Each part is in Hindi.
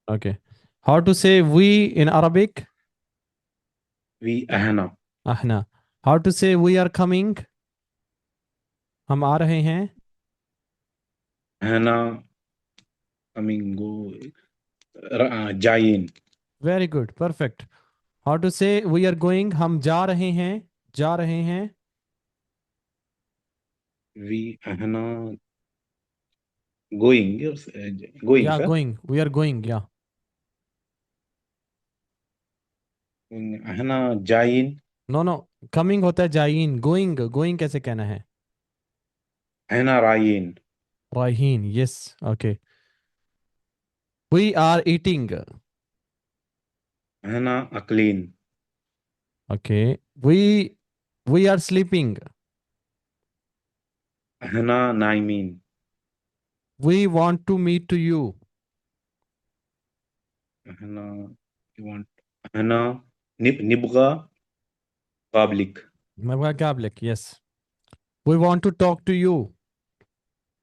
Okay. How to say we in Arabic? We ahna. Ahna. How to say we are coming? हम आ रहे हैं. Ahna coming go jayin. Very good. Perfect. How to say we are going? हम जा रहे हैं. जा रहे हैं. We ahna going. Yes, going Yeah, sir. going. We are going. Yeah. ahna jayin. No no. Coming होता है जाइन. गोइंग. गोइंग कैसे कहना है? ahna rayin. राहीन. Yes. Okay. We are eating. ahna aklin. Okay. We are sleeping. ahna naimin. We want to meet to you. ahna you want ahna nibga qablik. मैं क्या बोले? Yes. We want to talk to you.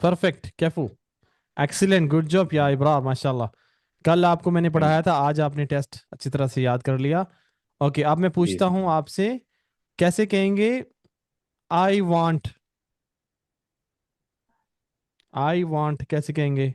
Perfect. कैफू. एक्सीलेंट. गुड जॉब या इब्रार. माशाल्लाह. कल आपको मैंने पढ़ाया था, आज आपने टेस्ट अच्छी तरह से याद कर लिया. ओके. अब मैं जी पूछता हूं आपसे, कैसे कहेंगे आई वांट? आई वांट कैसे कहेंगे?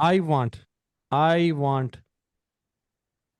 I want. I want.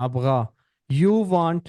अबगा. You want.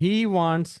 He wants.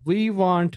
We want.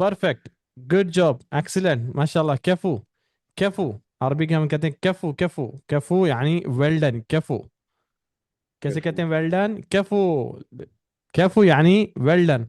Perfect. Good job. Excellent. माशाल्लाह. कैफू. कैफू. अरबी के हम कहते हैं कैफू. कैफू. कैफू यानी वेल डन. कैफू. कैसे कहते हैं वेल डन? कैफू. कैफू यानी वेल डन.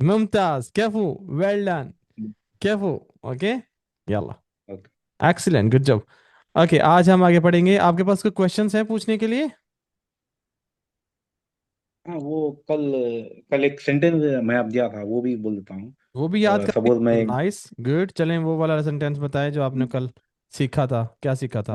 मुमताज. कैफू. Well done. कैफू. ओके. यल्ला. Okay. Excellent. Good job. Okay. आज हम आगे पढ़ेंगे. आपके पास कोई क्वेश्चंस हैं पूछने के लिए? हाँ, वो कल कल एक सेंटेंस मैं आप दिया था, वो भी बोल देता वो भी याद हूँ. करेंगे. सपोज मैं नाइस. गुड. चलें वो वाला सेंटेंस बताएं जो आपने कल सीखा था. क्या सीखा था?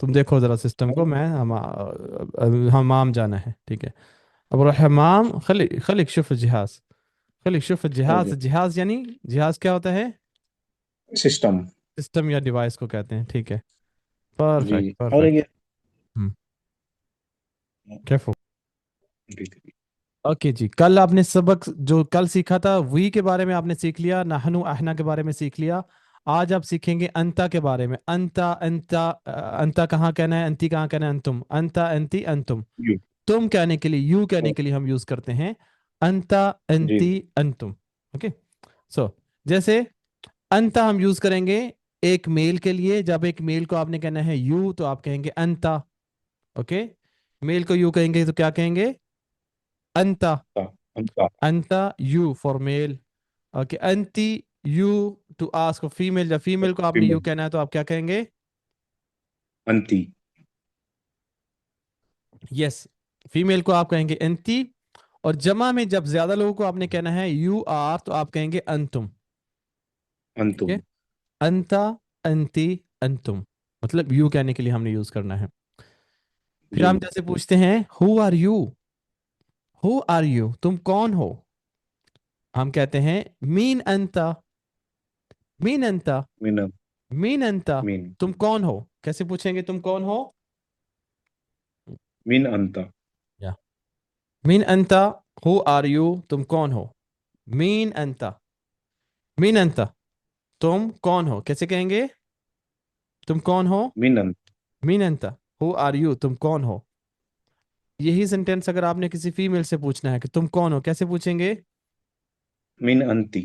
तुम देखो जरा सिस्टम को. मैं हमाम जाना है. ठीक है. अब हमाम. Khaleeq Schiff जिहाज. Khaleeq Schiff जिहाज. Okay. जिहाज यानी जिहाज क्या होता है? सिस्टम. सिस्टम या डिवाइस को कहते हैं. ठीक है. जी. परफेक्ट. और परफेक्ट. ये हम्म. ओके जी. कल आपने सबक जो कल सीखा था वी के बारे में आपने सीख लिया. नहनु अहना के बारे में सीख लिया. आज आप सीखेंगे अंता के बारे में. अंता. अंता. अंता कहाँ कहना है? अंती कहाँ कहना है? अंतुम. अंता. अंती. अंतुम. यू. तुम कहने के लिए, यू कहने के लिए हम यूज करते हैं अंता. जी. अंती. अंतुम. ओके. सो जैसे अंता हम यूज करेंगे एक मेल के लिए. जब एक मेल को आपने कहना है यू, तो आप कहेंगे अंता. ओके. मेल को यू कहेंगे तो क्या कहेंगे? अंता. अंता. अंता यू फॉर मेल. ओके. अंती यू टू आस्क फीमेल. जब फीमेल को आपने यू फीमेल. कहना है तो आप क्या कहेंगे? अंती. यस. फीमेल को आप कहेंगे अंती. और जमा में जब ज्यादा लोगों को आपने कहना है यू आर, तो आप कहेंगे अंतुम. ठीक अंतुम. है. अंता. अंती. अंतुम. मतलब यू कहने के लिए हमने यूज करना है. फिर जी. हम जैसे पूछते हैं who are you. Who are you, तुम कौन हो? हम कहते हैं मीन अंता. मीन अंता. मीन. मीन अंता. मीन. तुम कौन हो? कैसे पूछेंगे तुम कौन हो? मीन अंता. या. मीन अंता. हु आर यू, तुम कौन हो? मीन अंता. मीन अंता. तुम कौन हो कैसे कहेंगे? तुम कौन हो? मीन अंत. मीन अंता. हु आर यू, तुम कौन हो? यही सेंटेंस अगर आपने किसी फीमेल से पूछना है कि तुम कौन हो, कैसे पूछेंगे? मीन अंती.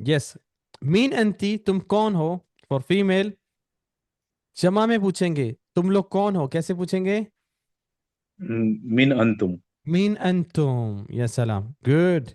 यस. मीन अंती, तुम कौन हो फॉर फीमेल. जमा में पूछेंगे तुम लोग कौन हो, कैसे पूछेंगे? मीन अंतुम. मीन अंतुम. या सलाम. गुड.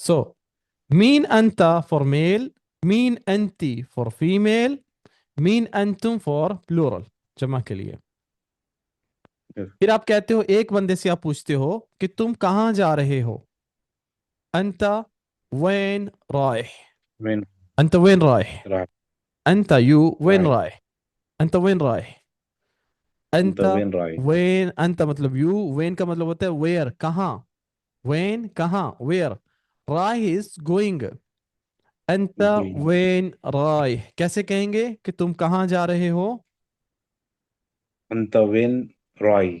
So, मीन अंता फॉर मेल. मीन अंती फॉर फीमेल, मीन अंतुम फॉर प्लूरल, जमा के लिए। Yes. फिर आप कहते हो, एक बंदे से आप पूछते हो कि तुम कहाँ जा रहे हो। अंता वैन राइह, When अंत वैन राइह, right, अंत यू वैन right. राइह, अंत वैन राइह, अंत The when right. वैन, अंत मतलब यू, वैन का मतलब होता है वेयर, कहाँ, वैन कहाँ, वेयर, राइह इज गोइंग, अंत Going. वैन राइह, कैसे कहेंगे कि तुम कहाँ जा रहे हो। And the when right.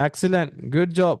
excellent, good job.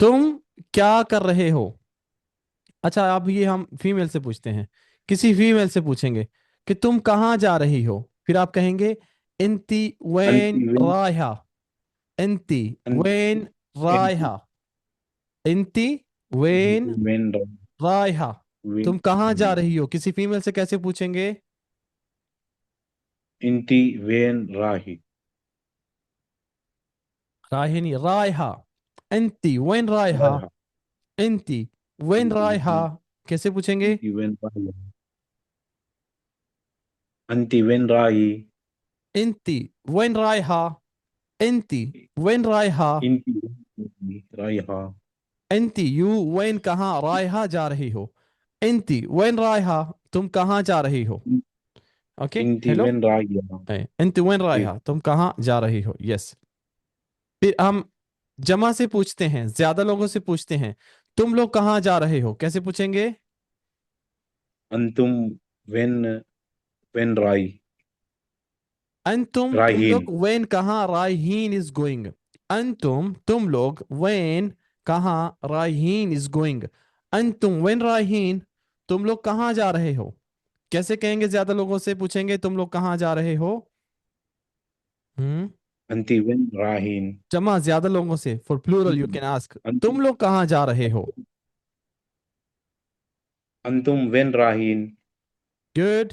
तुम क्या कर रहे हो। अच्छा, अब ये हम फीमेल से पूछते हैं, किसी फीमेल से पूछेंगे कि तुम कहाँ जा रही हो, फिर आप कहेंगे इंती And वैन when रायहा, इंती and वैन and रायहा, इंती वैन when right. रायहा। When तुम कहाँ जा रही हो, किसी फीमेल से कैसे पूछेंगे। inti when right. रायहिनी रायहा, इंती वैन रायहा, Right. इंती वैन रायहा, कैसे पूछेंगे। Inti when right. Anti when right. इंती वैन रायहा, इंती वैन रायहा, Inti right. इंती यू वैन कहाँ, रायहा जा रही हो, इंती वैन रायहा तुम कहाँ जा रही हो। Okay Inti hello, when right. इंती वैन Yes. रायहा तुम कहाँ जा रही हो, यस। फिर हम जमा से पूछते हैं, ज्यादा लोगों से पूछते हैं, तुम लोग कहाँ जा रहे हो, कैसे पूछेंगे। Antum when right. अंतुम तुम लोग, Rahin. वैन कहाँ, रायहीन इज गोइंग। अंतुम तुम लोग, वैन कहाँ, रायहीन इज गोइंग। अंतुम वैन रायहीन, तुम लोग कहाँ जा रहे हो, कैसे कहेंगे, ज्यादा लोगों से पूछेंगे तुम लोग कहाँ जा रहे हो। हम्म, Anti when Rahin. जमा ज्यादा लोगों से, for plural you can ask, Antum तुम लोग कहाँ जा रहे हो। Antum when Rahin. Good,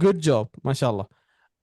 good job माशाल्लाह.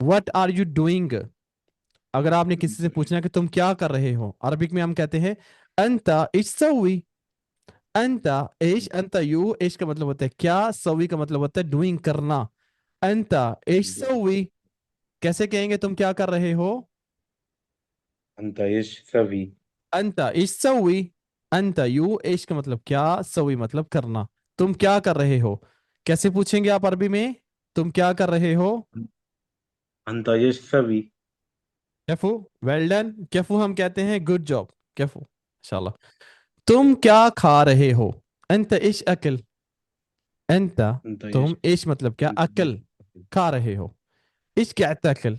what are you doing। अगर आपने किसी से पूछना कि तुम क्या कर रहे हो, अरबिक में हम कहते हैं अंता इश सवी। अंता इश, अंता यू, इश का मतलब होता है क्या, सवी का मतलब होता है डूइंग, करना। अंता इश सवी, कैसे कहेंगे तुम क्या कर रहे हो। Anta ish savi. अंता इश सवी, अंता यू, इश का मतलब क्या, सवी मतलब करना, तुम क्या कर रहे हो, कैसे पूछेंगे आप अरबी में, तुम क्या कर रहे हो। Anta ish savi. कैफू, वेल डन, कैफू हम कहते हैं गुड जॉब, कैफू इंशाल्लाह। तुम क्या खा रहे हो, अंत इश अकल, अंत, Anta ish. तुम इश मतलब क्या, अकल, खा रहे हो, इश क्या ताकल,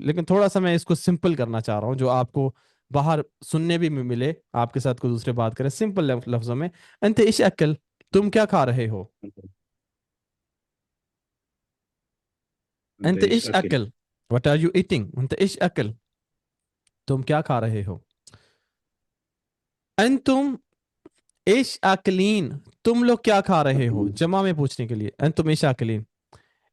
लेकिन थोड़ा सा मैं इसको सिंपल करना चाह रहा हूँ, जो आपको बाहर सुनने भी मिले, आपके साथ कोई दूसरे बात करे, सिंपल लफ्जों में, अंत इश अकल, तुम क्या खा रहे हो। Anta अंत ish इश akil. अकल, व्हाट आर यू ईटिंग, अंत इश अकल, तुम क्या खा रहे हो। अंतुम इश अकलीन, तुम लोग क्या खा रहे हो, जमा में पूछने के लिए, अंतुम इश अकलीन।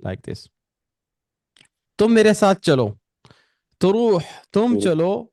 Like this. तुम मेरे साथ चलो, तरूह तुम Turu चलो,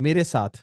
मेरे साथ,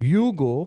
you go,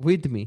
with me,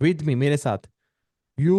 with me मेरे साथ, you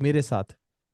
मेरे साथ,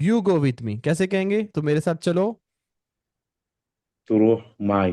you go with me, कैसे कहेंगे, तो मेरे साथ चलो। Turuh mai.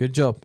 good job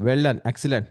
well done, excellent.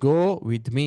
go with me,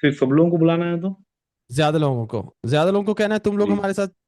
फिर सब लोगों को बुलाना है तो ज्यादा लोगों को कहना है तुम लोग जी हमारे साथ,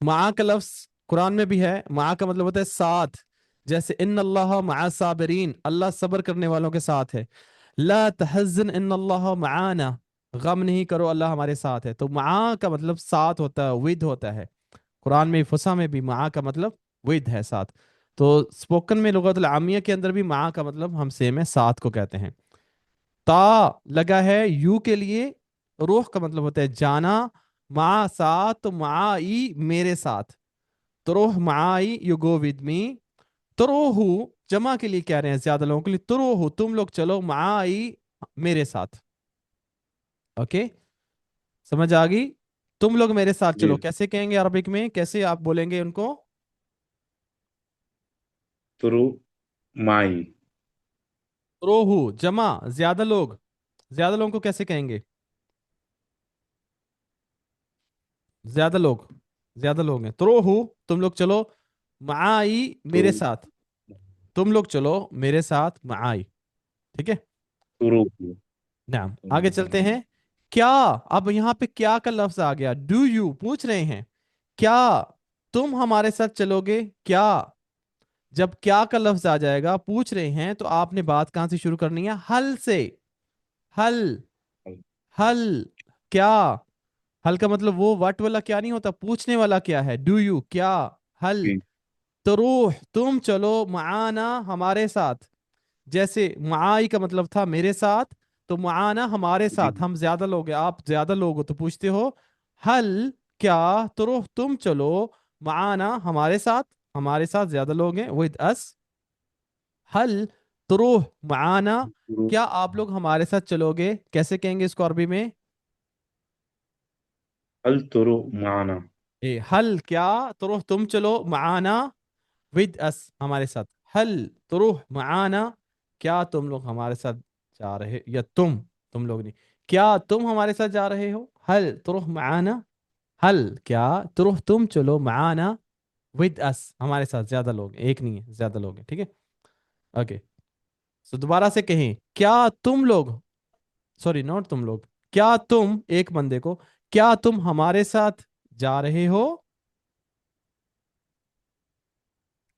मआ का लफ्ज कुरान में भी है, मआ का मतलब होता है साथ, जैसे इन अल्लाह मआ साबिरीन, अल्लाह सब्र करने वालों के साथ है। ला तहज़न इन अल्लाह मआना, गम नहीं करो अल्लाह हमारे साथ है। तो मआ का मतलब साथ होता है, विद होता है। कुरान में फुसा में भी मआ का मतलब विद है, साथ। तो स्पोकन में लुगतुल आमिया के अंदर भी मा का मतलब हम सेम है, साथ को कहते हैं। ता लगा है यू के लिए, रूह का मतलब होता है जाना, मा साथ, तो माई मेरे साथ, तुरुह my you go with me, तुरुहु जमा के लिए कह रहे हैं ज्यादा लोगों के लिए, तुरुहु तुम लोग चलो, माई मेरे साथ। ओके, समझ आ गई? तुम लोग मेरे साथ जी। चलो कैसे कहेंगे अरबिक में, कैसे आप बोलेंगे उनको? तुरु माई। तुरुहु जमा, ज्यादा लोग, ज्यादा लोगों को कैसे कहेंगे? ज्यादा लोग, ज्यादा लोग हैं, तुरुहु तुम लोग चलो, माई तुरु मेरे साथ, तुम लोग चलो मेरे साथ माई। ठीक है, तुरु नाम आगे चलते तुरु हैं। क्या, अब यहाँ पे क्या का लफ्ज आ गया, डू यू पूछ रहे हैं, क्या तुम हमारे साथ चलोगे क्या? जब क्या का लफ्ज आ जाएगा, पूछ रहे हैं, तो आपने बात कहां से शुरू करनी है? हल से। हल, हल क्या, हल का मतलब वो वट वाला क्या नहीं होता, पूछने वाला क्या है, डू यू क्या, हल, जी तो रूह तुम चलो, माना हमारे साथ, जैसे माई का मतलब था मेरे साथ, तो माना हमारे जी। साथ, हम ज्यादा लोग हैं, आप ज्यादा लोग हो तो पूछते हो हल क्या, तो रूह तुम चलो, माना हमारे साथ ज्यादा लोग हैं, विद अस, हल तो रूह माना, तुरु क्या आप लोग हमारे साथ चलोगे, कैसे कहेंगे इसको अरबी में? हल तुरु माना। हल क्या, तो रूह तुम चलो, माना विद अस हमारे साथ, हल तुरुह माना, क्या तुम लोग हमारे साथ जा रहे, या तुम लोग नहीं, क्या तुम हमारे साथ जा रहे हो, हल तुरुह माना, हल क्या तुरुह तुम चलो, माना विद अस हमारे साथ, ज्यादा लोग, एक नहीं है ज्यादा लोग हैं, ठीक है। ओके, सो दोबारा से कहें, क्या तुम लोग, सॉरी नॉट तुम लोग, क्या तुम, एक बंदे को, क्या तुम हमारे साथ जा रहे हो?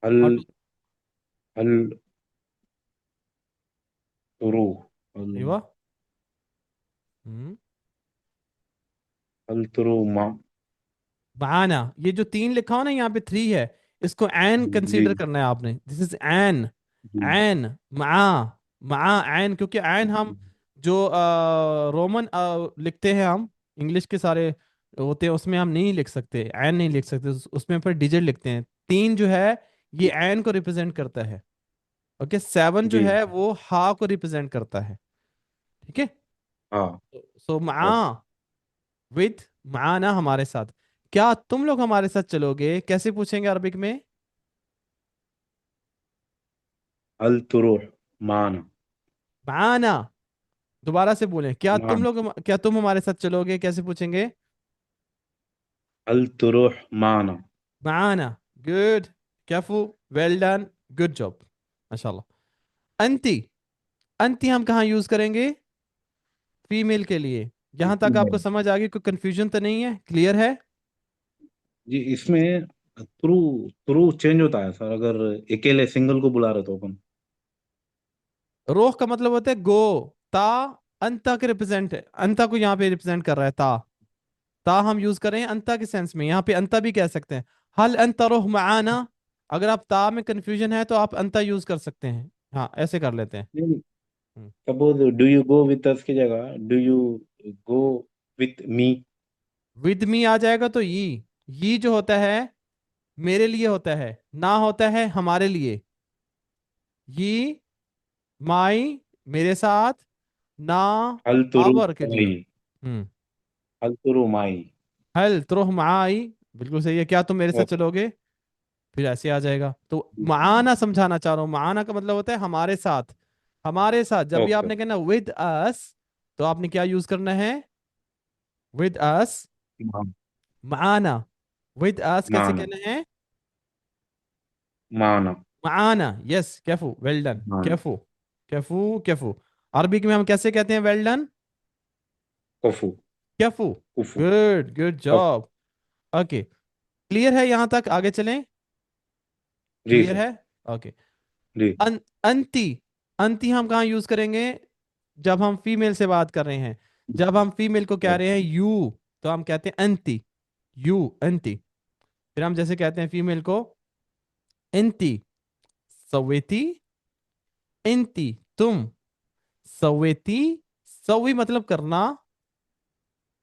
हल How to- हल तुरु हल अयवा, हम्म, हल तुरु मा। बाना, ये जो तीन लिखा हो ना यहाँ पे, थ्री है, इसको एन जी कंसीडर करना है आपने, दिस इज एन, जी एन मा, मा एन, क्योंकि एन हम जो रोमन लिखते हैं हम, इंग्लिश के सारे होते हैं उसमें हम नहीं लिख सकते, एन नहीं लिख सकते, उसमें फिर डिजिट लिखते हैं, तीन जो है ये एन को रिप्रेजेंट करता है। ओके, सेवन जो जी। है वो हा को रिप्रेजेंट करता है, ठीक है। हाँ। सो मा, ओके। विद, माना हमारे साथ, क्या तुम लोग हमारे साथ चलोगे, कैसे पूछेंगे अरबिक में? हल तुरु माना। माना, दोबारा से बोलें, मान। क्या तुम हमारे साथ चलोगे, कैसे पूछेंगे? हल तुरु माना। माना, गुड, कैफू, वेल डन, गुड जॉब, माशाल्लाह। अंती, अंती हम कहाँ यूज करेंगे? फीमेल के लिए। यहां तक आपको समझ आ गई, कोई कंफ्यूजन तो नहीं है, क्लियर है? जी इसमें तुरु तुरु चेंज होता है सर, अगर अकेले सिंगल को बुला रहे तो अपन। रोह का मतलब होता है गो, ता अंता के रिप्रेजेंट, अंता को यहाँ पे रिप्रेजेंट कर रहा है, ता हम यूज कर रहे हैं अंता के सेंस में, यहाँ पे अंता भी कह सकते हैं, हल अंता रोह माना, अगर आप ता में कंफ्यूजन है तो आप अंता यूज कर सकते हैं, हाँ ऐसे कर लेते हैं। Suppose do you go with us की जगह do you go with me. With me आ जाएगा तो ये जो होता है मेरे लिए होता है, ना होता है हमारे लिए, ये माई मेरे साथ, ना हल तुरु आवर के लिए। माई। हल तुरु माई। हल तुरुह माई, बिल्कुल सही है, क्या तुम मेरे साथ ओके। चलोगे, फिर ऐसे आ जाएगा। तो माना समझाना चाह रहा हूँ, माना का मतलब होता है हमारे साथ, हमारे साथ, जब भी ओके। आपने कहना विद अस, तो आपने क्या यूज करना है? विद अस, माना, विद अस कैसे माना कहना है? माना माना, यस, कैफू, वेल डन, माना। कैफू, कैफू कैफू। अरबिक में हम कैसे कहते हैं वेल डन? कफू। कैफू, कुफू। गुड, गुड कफ। जॉब। ओके, क्लियर है यहां तक, आगे चलें? जी क्लियर सर। है, ओके। जी। अंती, अंती हम कहाँ यूज करेंगे? जब हम फीमेल से बात कर रहे हैं, जब हम फीमेल को कह रहे हैं यू, तो हम कहते हैं अंती, यू अंती। फिर हम जैसे कहते हैं फीमेल को इंती, सवेती, इंती तुम, सवेती, सवी मतलब करना,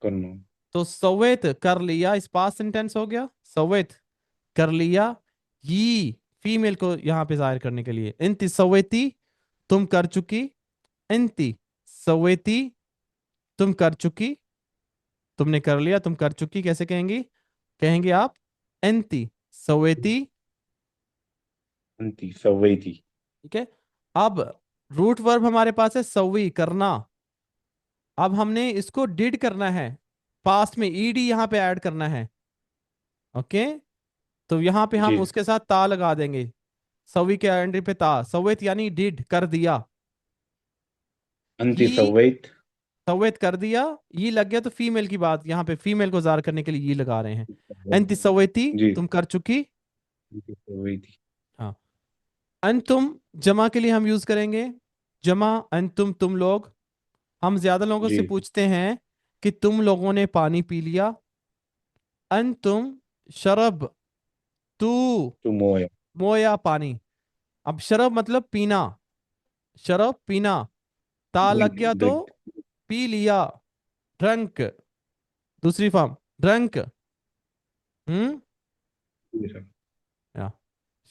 करना। तो सवेत कर लिया, इस पास्ट सेंटेंस हो गया, सवेत कर लिया, ये फीमेल को यहां पे जाहिर करने के लिए, इंती सवेती तुम कर चुकी, इंती सवेती तुम कर चुकी, तुमने कर लिया, तुम कर चुकी, कैसे कहेंगी, कहेंगे आप एंती सवेती। अंति सवैती। ठीक है। अब रूट वर्ब हमारे पास है सवी करना, अब हमने इसको डिड करना है, पास्ट में ईडी यहां पे ऐड करना है। ओके, तो यहां पे हम जी। उसके साथ ता लगा देंगे, सवी के एंड पे ता, सवेत यानी डिड कर दिया, अंति ही सवैत। सवेत कर दिया, ये लग गया तो फीमेल की बात, यहाँ पे फीमेल को जार करने के लिए ये लगा रहे हैं, एंती सवेती जी। तुम कर चुकी। अंति सवैती। हाँ, अंतुम जमा के लिए हम यूज करेंगे, जमा अंतुम तुम लोग, हम ज्यादा लोगों जी। से पूछते हैं कि तुम लोगों ने पानी पी लिया, अंतुम शरब तू तुमोया। मोया पानी, अब शरब मतलब पीना, शरब पीना, ता लग ड्रिंक गया तो ड्रिंक। पी लिया, ड्रंक, दूसरी फॉर्म ड्रंक। हम्म, या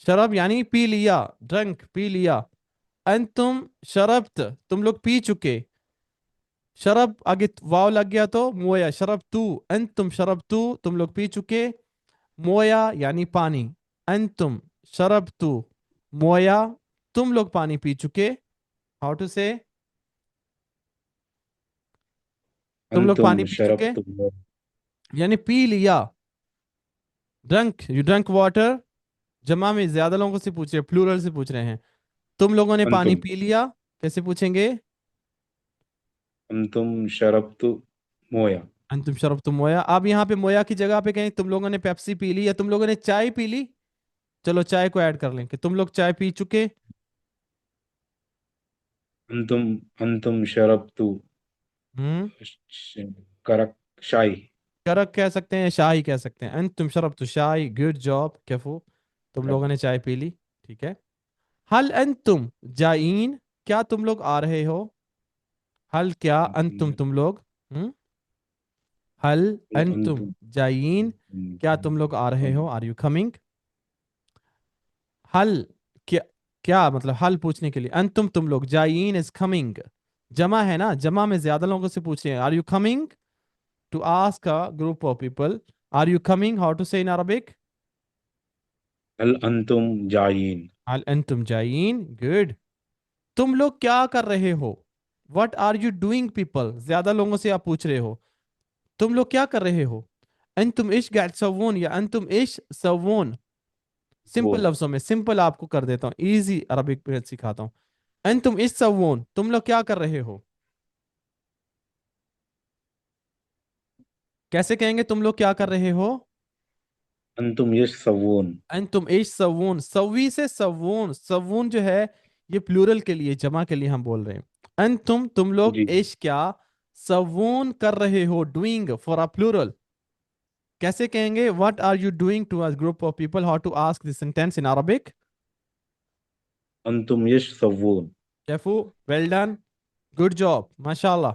शरब यानी पी लिया, ड्रंक पी लिया, अंतुम शरब्त तुम लोग पी चुके, शरब आगे वाव लग गया तो मोया, शरब तू, अंतुम शरब तू तुम लोग पी चुके, मोया यानी पानी, अंतुम शरब तू मोया तुम लोग पानी पी चुके, हाउ टू से, तुम लोग पानी अंतुम पी शरब चुके तुम। यानी पी लिया, ड्रंक यू ड्रंक वाटर, जमा में ज्यादा लोगों से पूछ रहे हैं, प्लूरल से पूछ रहे हैं, तुम लोगों ने पानी अंतुम। पी लिया, कैसे पूछेंगे, अंतुम शरब तु मोया। अंतुम शरब तुम मोया, अब यहाँ पे मोया की जगह पे कहें तुम लोगों ने पेप्सी पी ली या तुम लोगों ने चाय पी ली, चलो चाय को ऐड कर लें कि तुम लोग चाय पी चुके। अंतुम अंतुम शरब तु हम्म, करक शाही। करक कह सकते हैं, शाही कह सकते हैं, अंतुम शरब तो शाही, गुड जॉब कैफू, तुम लोगों ने चाय पी ली। ठीक है। हल अंतुम जाइन, क्या तुम लोग आ रहे हो, हल क्या अंतुम तुम लोग, हल अंतुम अंतुम जाइन, क्या तुम लोग आ रहे हो, आर यू कमिंग, हल क्या, क्या मतलब हल पूछने के लिए, अंतुम तुम लोग, जाइन इज कमिंग, जमा है ना, जमा में ज्यादा लोगों से पूछ रहे हैं, are you coming to ask a group of people, are you coming, how to say in Arabic, हल अंतुम जायीन। हल अंतुम जाइन, गुड, तुम लोग क्या कर रहे हो, what are you doing people, ज्यादा लोगों से आप पूछ रहे हो, तुम लोग क्या कर रहे हो, अंतुम इश गैट सवून या अंतुम इश सवून, सिंपल बोन। लफ्जों में, सिंपल आपको कर देता हूँ, इजी अरबिक में सिखाता हूँ, अंतुम इश सवून तुम लोग क्या कर रहे हो, कैसे कहेंगे तुम लोग क्या कर रहे हो, अंतुम यश सवून। अंतुम इश सवून, सवी से सवून, सवून जो है ये प्लूरल के लिए, जमा के लिए हम बोल रहे हैं, अंतुम तुम लोग जी। इश क्या सवून कर रहे हो, डूइंग फॉर अ प्लूरल, कैसे कहेंगे what are you doing to a group of people, how to ask this sentence in Arabic, अंतुम यश सवून। कैफू, वेल डन, गुड जॉब माशाल्लाह,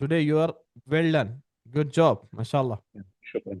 today you are well done, good job माशाल्लाह, शुक्र।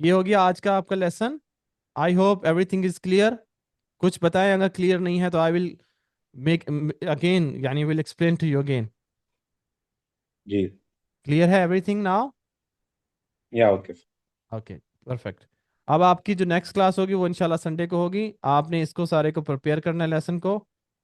ये हो गया आज का आपका lesson, I hope everything is clear, कुछ बताएं अगर क्लियर नहीं है तो आई विल मेक अगेन, यानी will explain to you again, जी। क्लियर है एवरीथिंग नाउ, या ओके। Okay perfect. अब आपकी जो नेक्स्ट क्लास होगी वो इंशाल्लाह संडे को होगी, आपने इसको सारे को प्रिपेयर करना है लेसन को,